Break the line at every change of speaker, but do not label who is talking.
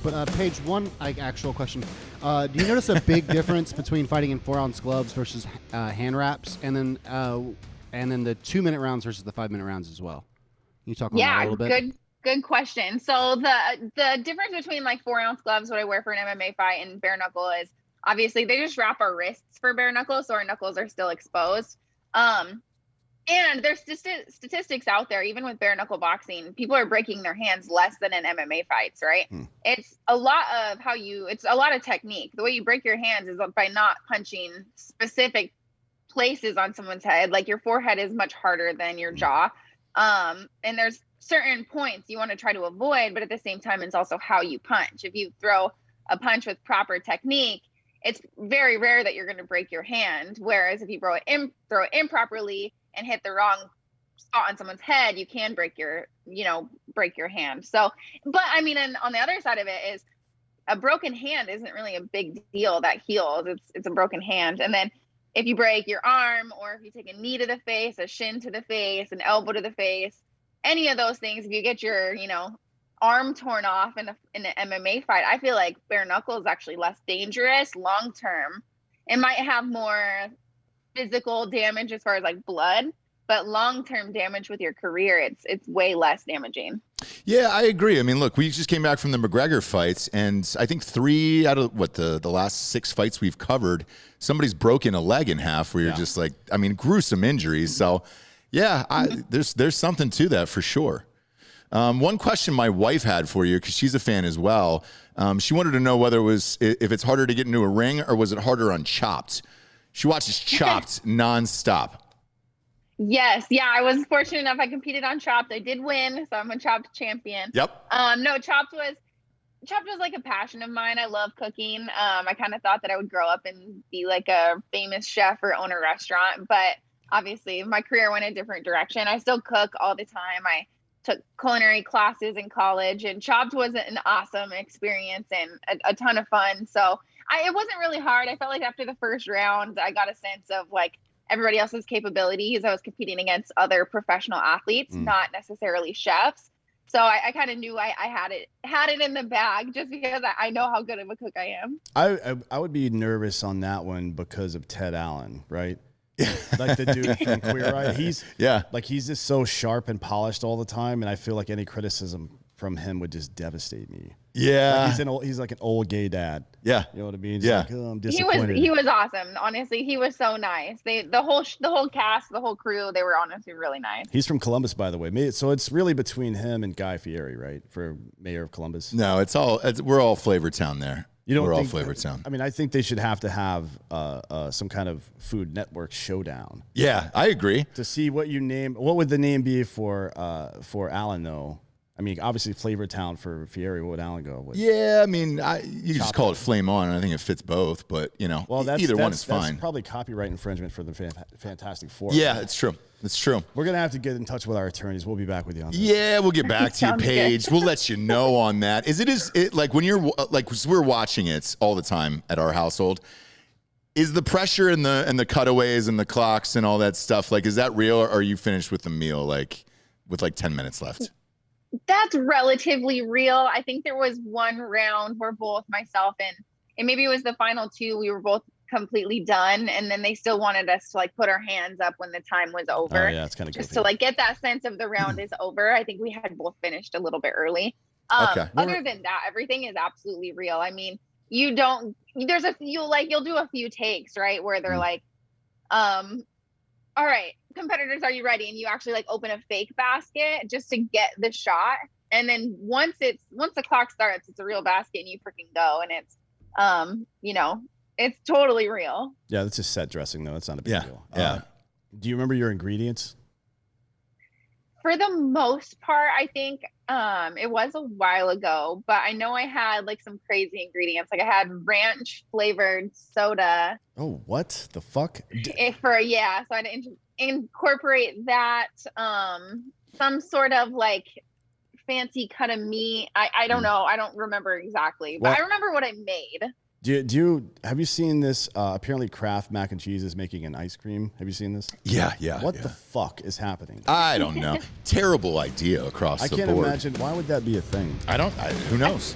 But Paige, one actual question: do you notice a big difference between fighting in 4-ounce gloves versus hand wraps, and then the 2-minute rounds versus the 5-minute rounds as well? Can you talk on that a little bit?
Good question. So the difference between like 4-ounce gloves, what I wear for an MMA fight, and bare knuckle is obviously they just wrap our wrists for bare knuckle, so our knuckles are still exposed. And there's statistics out there, even with bare knuckle boxing, people are breaking their hands less than in MMA fights, right? It's a lot of it's a lot of technique. The way you break your hands is by not punching specific places on someone's head. Like your forehead is much harder than your jaw. And there's certain points you want to try to avoid, but at the same time, it's also how you punch. If you throw a punch with proper technique, it's very rare that you're going to break your hand. Whereas if you throw it improperly and hit the wrong spot on someone's head, you can break your hand. So, but I mean, and on the other side of it is a broken hand isn't really a big deal that heals. It's a broken hand. And then if you break your arm, or if you take a knee to the face, a shin to the face, an elbow to the face, any of those things, if you get your, arm torn off in an MMA fight, I feel like bare knuckle is actually less dangerous long term. It might have more physical damage as far as like blood, but long-term damage with your career, it's way less damaging.
Yeah, I agree. I mean, look, we just came back from the McGregor fights, and I think 3 out of the last 6 fights we've covered, somebody's broken a leg in half where you're just like, I mean, gruesome injuries. So yeah, there's something to that for sure. One question my wife had for you, because she's a fan as well. She wanted to know whether if it's harder to get into a ring or was it harder on Chopped? She watches Chopped nonstop.
Yes. Yeah. I was fortunate enough. I competed on Chopped. I did win. So I'm a Chopped champion.
Yep.
No, Chopped was like a passion of mine. I love cooking. I kind of thought that I would grow up and be like a famous chef or own a restaurant, but obviously my career went a different direction. I still cook all the time. I took culinary classes in college, and Chopped was an awesome experience and a ton of fun. So it wasn't really hard. I felt like after the first round, I got a sense of like everybody else's capabilities. I was competing against other professional athletes, not necessarily chefs. So I kind of knew I had it in the bag, just because I know how good of a cook I am.
I would be nervous on that one because of Ted Allen, right? Like the dude from Queer Eye. He's just so sharp and polished all the time, and I feel like any criticism from him would just devastate me.
Yeah,
like he's like an old gay dad.
Yeah,
you know what I mean?
Yeah,
like, I'm disappointed.
He was awesome. Honestly, he was so nice. The whole cast, the whole crew, they were honestly really nice.
He's from Columbus, by the way. So it's really between him and Guy Fieri, right? For mayor of Columbus.
No, we're all Flavor Town there. We're all Flavor Town.
I mean, I think they should have to have some kind of Food Network showdown.
Yeah, I agree.
To see what you name. What would the name be for Allen though? I mean, obviously Flavor Town for Fieri. What would Allen go with?
Yeah, I mean, you just call it Flame On, and I think it fits both. But either one is fine.
That's probably copyright infringement for the Fantastic Four.
Yeah, it's true. It's true.
We're gonna have to get in touch with our attorneys. We'll be back with you on this.
Yeah, we'll get back to you, Paige. We'll let you know on that. Is it like when you're like, 'cause we're watching it all the time at our household? Is the pressure and the cutaways and the clocks and all that stuff, like, is that real, or are you finished with the meal like with like 10 minutes left?
That's relatively real. I think there was one round where both myself and maybe it was the final 2, we were both completely done, and then they still wanted us to like put our hands up when the time was over.
Oh yeah, it's kind of
just to like get that sense of the round is over. I think we had both finished a little bit early.
Okay.
Other than that, everything is absolutely real. I mean, you'll do a few takes, right, where they're like, all right, competitors, are you ready? And you actually like open a fake basket just to get the shot. And then once the clock starts, it's a real basket and you freaking go. And it's, it's totally real.
Yeah. That's just set dressing though. It's not a big deal.
Yeah.
Do you remember your ingredients?
For the most part, I think it was a while ago, but I know I had like some crazy ingredients. Like I had ranch flavored soda.
Oh, what the fuck?
So I had to incorporate that. Some sort of like fancy cut of meat. I don't know. I don't remember exactly, but I remember what I made.
Have you seen this? Apparently Kraft Mac and Cheese is making an ice cream. Have you seen this?
Yeah.
What the fuck is happening?
I don't know. Terrible idea across the board.
I can't imagine. Why would that be a thing?
Who knows?